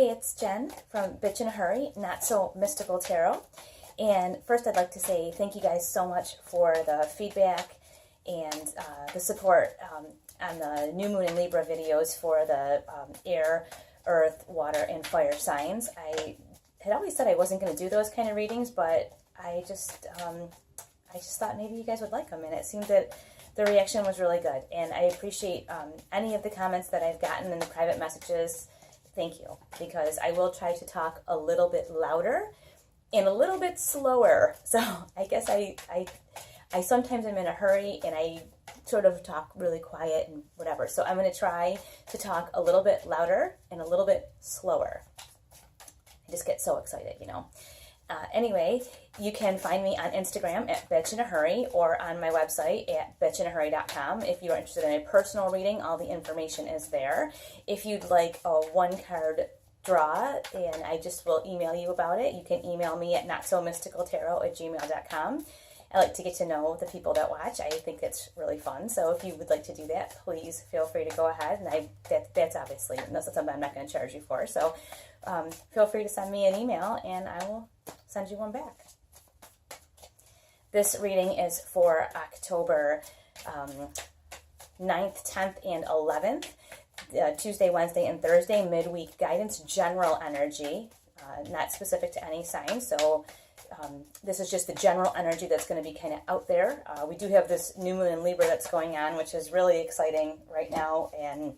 it's Jen from Bitch in a Hurry, Not So Mystical Tarot. And first I'd like to say thank you guys so much for the feedback and the support on the New Moon and Libra videos for the air, earth, water, and fire signs. I had always said I wasn't going to do those kind of readings, but I just thought maybe you guys would like them, and it seemed that the reaction was really good. And I appreciate any of the comments that I've gotten in the private messages. Thank you, because I will try to talk a little bit louder and a little bit slower. So I guess I sometimes am in a hurry and I sort of talk really quiet and whatever. So I'm going to try to talk a little bit louder and a little bit slower. I just get so excited, you know. Anyway, you can find me on Instagram at Bitch in a Hurry or on my website at bitchinahurry.com. If you are interested in a personal reading, all the information is there. If you'd like a one-card draw, and I just will email you about it, you can email me at notsomysticaltarot@gmail.com. I like to get to know the people that watch. I think it's really fun. So if you would like to do that, please feel free to go ahead. And that's obviously something I'm not going to charge you for. So feel free to send me an email and I will send you one back. This reading is for October 9th, 10th, and 11th. Tuesday, Wednesday, and Thursday, midweek guidance, general energy, not specific to any sign. So this is just the general energy that's going to be kind of out there. We do have this new moon in Libra that's going on, which is really exciting right now, and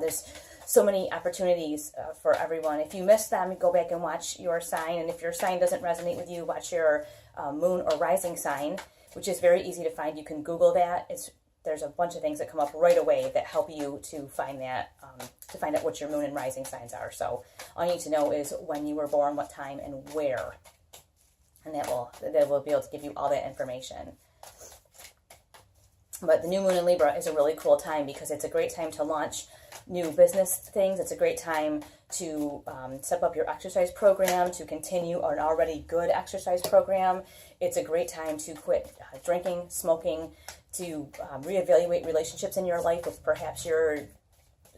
there's so many opportunities for everyone. If you missed them, go back and watch your sign, and if your sign doesn't resonate with you, watch your moon or rising sign, which is very easy to find. You can Google that. There's a bunch of things that come up right away that help you to find that, to find out what your moon and rising signs are. So all you need to know is when you were born, what time, and where. And that will be able to give you all that information. But the new moon in Libra is a really cool time because it's a great time to launch new business things. It's a great time to step up your exercise program, to continue an already good exercise program. It's a great time to quit drinking, smoking, to reevaluate relationships in your life if perhaps you're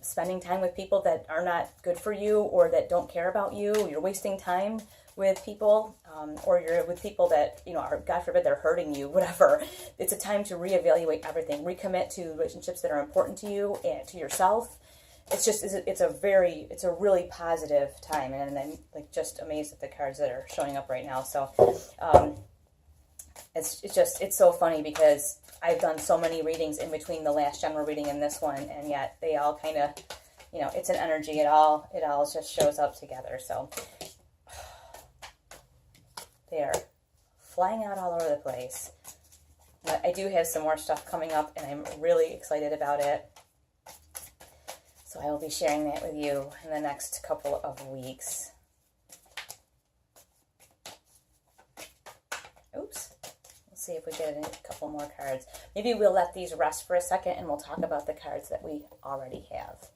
spending time with people that are not good for you or that don't care about you. You're wasting time with people, or you're with people that, you know, are, God forbid, they're hurting you, whatever. It's a time to reevaluate everything, recommit to relationships that are important to you and to yourself. It's a really positive time, and I'm like just amazed at the cards that are showing up right now. So it's so funny because I've done so many readings in between the last general reading and this one, and yet they all kind of, you know, it's an energy. It all just shows up together. So they are flying out all over the place. But I do have some more stuff coming up, and I'm really excited about it. So I will be sharing that with you in the next couple of weeks. Oops. Let's see if we get a couple more cards. Maybe we'll let these rest for a second, and we'll talk about the cards that we already have.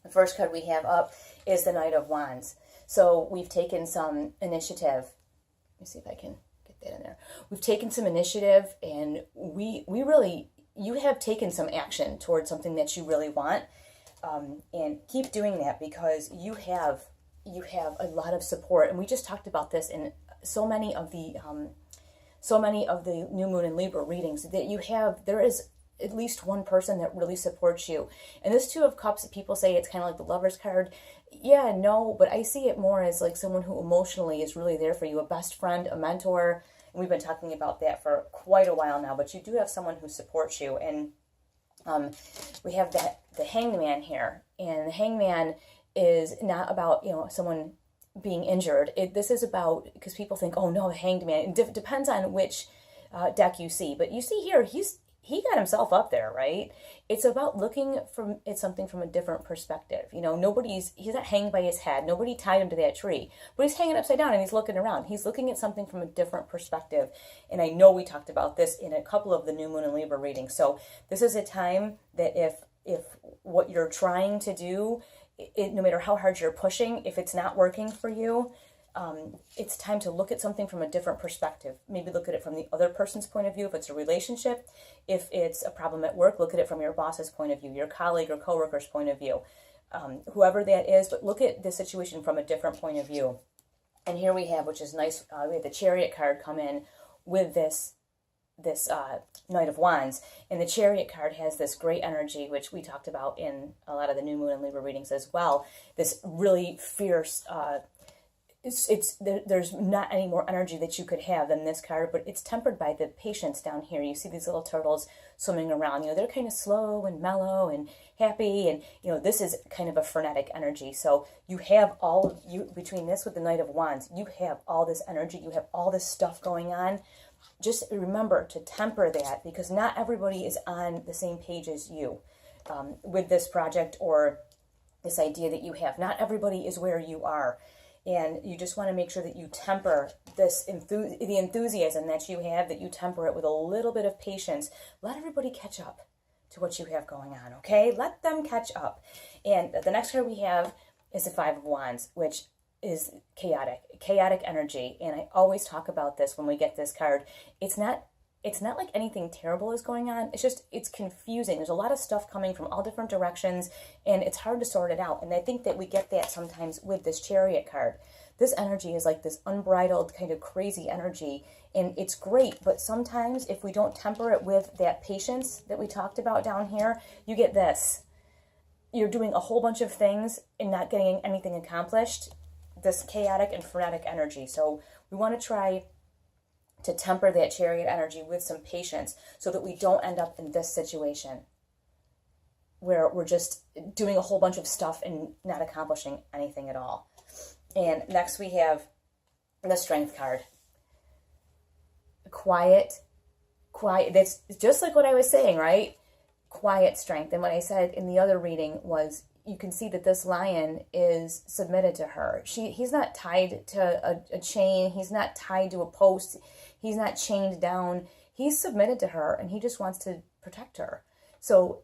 The first card we have up is the Knight of Wands. So we've taken some initiative. Let me see if I can get that in there. We've taken some initiative, and you have taken some action towards something that you really want, and keep doing that because you have a lot of support. And we just talked about this in so many of the new moon and Libra readings that there is at least one person that really supports you. And this Two of Cups, people say it's kind of like the Lover's card. Yeah, no, but I see it more as like someone who emotionally is really there for you, a best friend, a mentor. And we've been talking about that for quite a while now, but you do have someone who supports you. And we have the Hanged Man here. And the Hanged Man is not about, you know, someone being injured. This is about, because people think, oh no, the Hanged Man. It depends on which deck you see. But you see here, he got himself up there, right? It's about looking at something from a different perspective. You know, he's not hanged by his head. Nobody tied him to that tree. But he's hanging upside down and he's looking around. He's looking at something from a different perspective. And I know we talked about this in a couple of the New Moon and Libra readings. So this is a time that if what you're trying to do, no matter how hard you're pushing, if it's not working for you, it's time to look at something from a different perspective. Maybe look at it from the other person's point of view. If it's a relationship, if it's a problem at work, look at it from your boss's point of view, your colleague or coworker's point of view. whoever that is, but look at the situation from a different point of view. And here we have, which is nice, we have the Chariot card come in with this Knight of Wands. And the Chariot card has this great energy, which we talked about in a lot of the New Moon and Libra readings as well. This really fierce, there's not any more energy that you could have than this card, but it's tempered by the patience down here. You see these little turtles swimming around. They're kind of slow and mellow and happy, and this is kind of a frenetic energy. So you have between this with the Knight of Wands, you have all this energy, you have all this stuff going on. Just remember to temper that, because not everybody is on the same page as you with this project or this idea that you have. Not everybody is where you are. And you just want to make sure that you temper the enthusiasm that you have, that you temper it with a little bit of patience. Let everybody catch up to what you have going on, okay? Let them catch up. And the next card we have is the Five of Wands, which is chaotic energy. And I always talk about this when we get this card. It's not like anything terrible is going on. It's confusing. There's a lot of stuff coming from all different directions, and it's hard to sort it out. And I think that we get that sometimes with this Chariot card. This energy is like this unbridled kind of crazy energy, and it's great. But sometimes if we don't temper it with that patience that we talked about down here, you get this. You're doing a whole bunch of things and not getting anything accomplished. This chaotic and frenetic energy. So we want to try to temper that Chariot energy with some patience so that we don't end up in this situation where we're just doing a whole bunch of stuff and not accomplishing anything at all. And next we have the Strength card. Quiet. That's just like what I was saying, right? Quiet strength. And what I said in the other reading was, you can see that this lion is submitted to her. He's not tied to a chain. He's not tied to a post. He's not chained down. He's submitted to her, and he just wants to protect her. So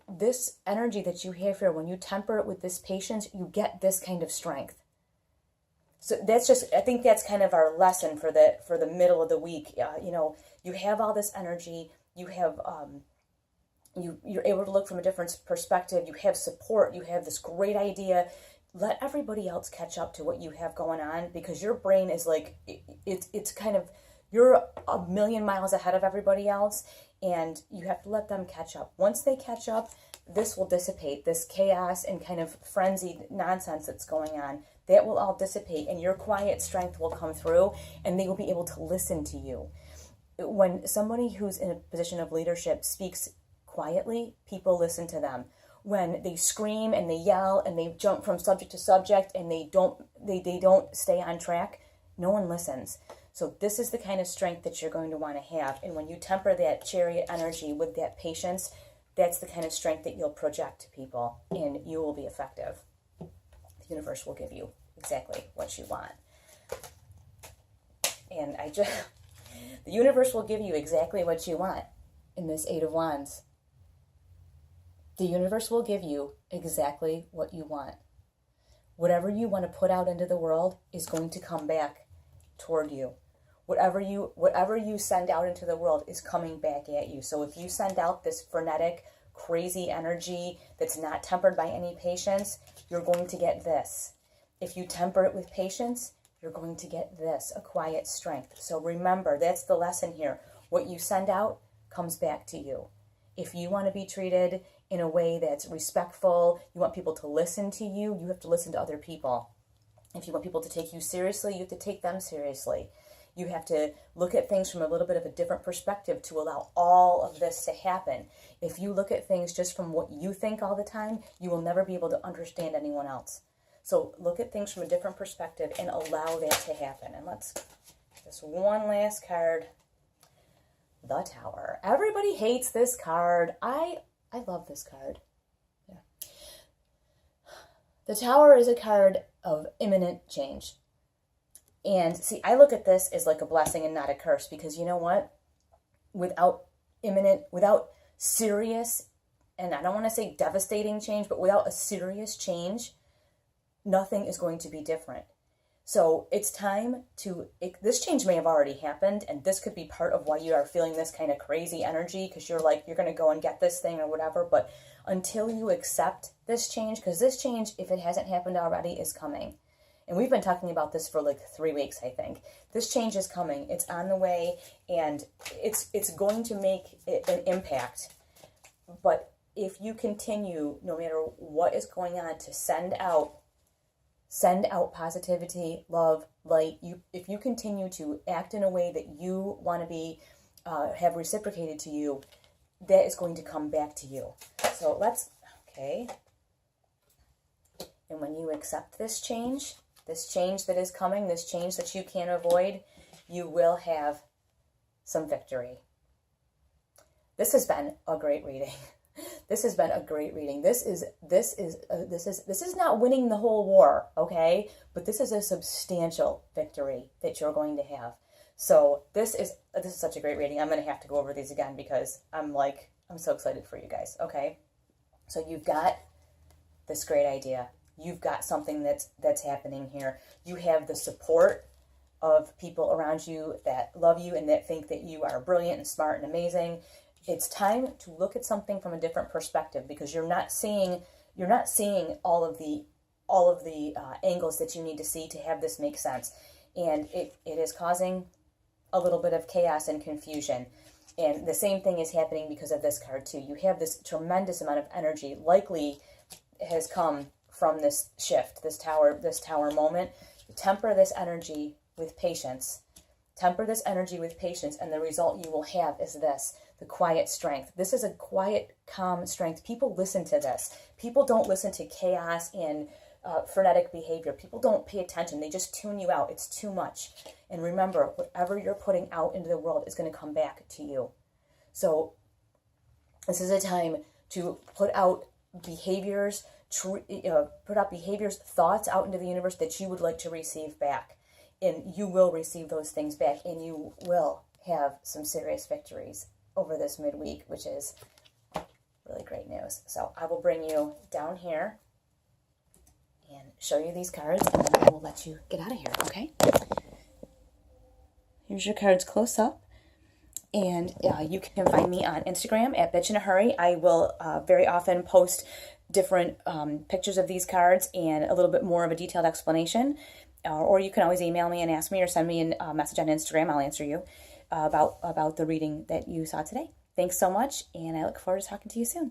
this energy that you have here, when you temper it with this patience, you get this kind of strength. So I think that's kind of our lesson for the middle of the week. You have all this energy. You have you're able to look from a different perspective. You have support. You have this great idea. Let everybody else catch up to what you have going on, because your brain is like, it's kind of, you're a million miles ahead of everybody else, and you have to let them catch up. Once they catch up, this will dissipate. This chaos and kind of frenzied nonsense that's going on, that will all dissipate, and your quiet strength will come through, and they will be able to listen to you. When somebody who's in a position of leadership speaks quietly, people listen to them. When they scream and they yell and they jump from subject to subject and they don't stay on track, no one listens. So this is the kind of strength that you're going to want to have. And when you temper that Chariot energy with that patience, that's the kind of strength that you'll project to people, and you will be effective. The universe will give you exactly what you want. And the universe will give you exactly what you want in this Eight of Wands. The universe will give you exactly what you want. Whatever you want to put out into the world is going to come back toward you. Whatever you send out into the world is coming back at you. So if you send out this frenetic, crazy energy that's not tempered by any patience, you're going to get this. If you temper it with patience, you're going to get this, a quiet strength. So remember, that's the lesson here. What you send out comes back to you. If you want to be treated in a way that's respectful, you want people to listen to you, you have to listen to other people. If you want people to take you seriously, you have to take them seriously. You have to look at things from a little bit of a different perspective to allow all of this to happen. If you look at things just from what you think all the time, you will never be able to understand anyone else. So look at things from a different perspective and allow that to happen. And let's, just one last card. The Tower. Everybody hates this card. I love this card. Yeah. The Tower is a card of imminent change. And see, I look at this as like a blessing and not a curse, because you know what? Without serious, and I don't want to say devastating change, but without a serious change, nothing is going to be different. So it's time this change may have already happened, and this could be part of why you are feeling this kind of crazy energy, because you're like, you're going to go and get this thing or whatever. But until you accept this change, because this change, if it hasn't happened already, is coming. And we've been talking about this for like 3 weeks, I think. This change is coming. It's on the way, and it's going to make an impact. But if you continue, no matter what is going on, to send out positivity, love, light, if you continue to act in a way that you want to be, have reciprocated to you, that is going to come back to you. So okay. And when you accept this change that is coming, this change that you can't avoid, you will have some victory. This has been a great reading. This has been a great reading. This is not winning the whole war, okay? But this is a substantial victory that you're going to have. So this is such a great reading. I'm going to have to go over these again because I'm so excited for you guys, okay? So you've got this great idea. You've got something that's happening here. You have the support of people around you that love you and that think that you are brilliant and smart and amazing. It's time to look at something from a different perspective, because you're not seeing all of the angles that you need to see to have this make sense, and it is causing a little bit of chaos and confusion. And the same thing is happening because of this card too. You have this tremendous amount of energy, likely has come from this shift, this tower moment. Temper this energy with patience. Temper this energy with patience, and the result you will have is this: the quiet strength. This is a quiet, calm strength. People listen to this. People don't listen to chaos and frenetic behavior. People don't pay attention. They just tune you out. It's too much. And remember, whatever you're putting out into the world is going to come back to you. So this is a time to put out behaviors, thoughts out into the universe that you would like to receive back. And you will receive those things back, and you will have some serious victories over this midweek, which is really great news. So I will bring you down here and show you these cards, and then I will let you get out of here, okay? Here's your cards close up. And you can find me on Instagram at Bitch in a Hurry. I will very often post different pictures of these cards and a little bit more of a detailed explanation. Or you can always email me and ask me, or send me a message on Instagram. I'll answer you about the reading that you saw today. Thanks so much, and I look forward to talking to you soon.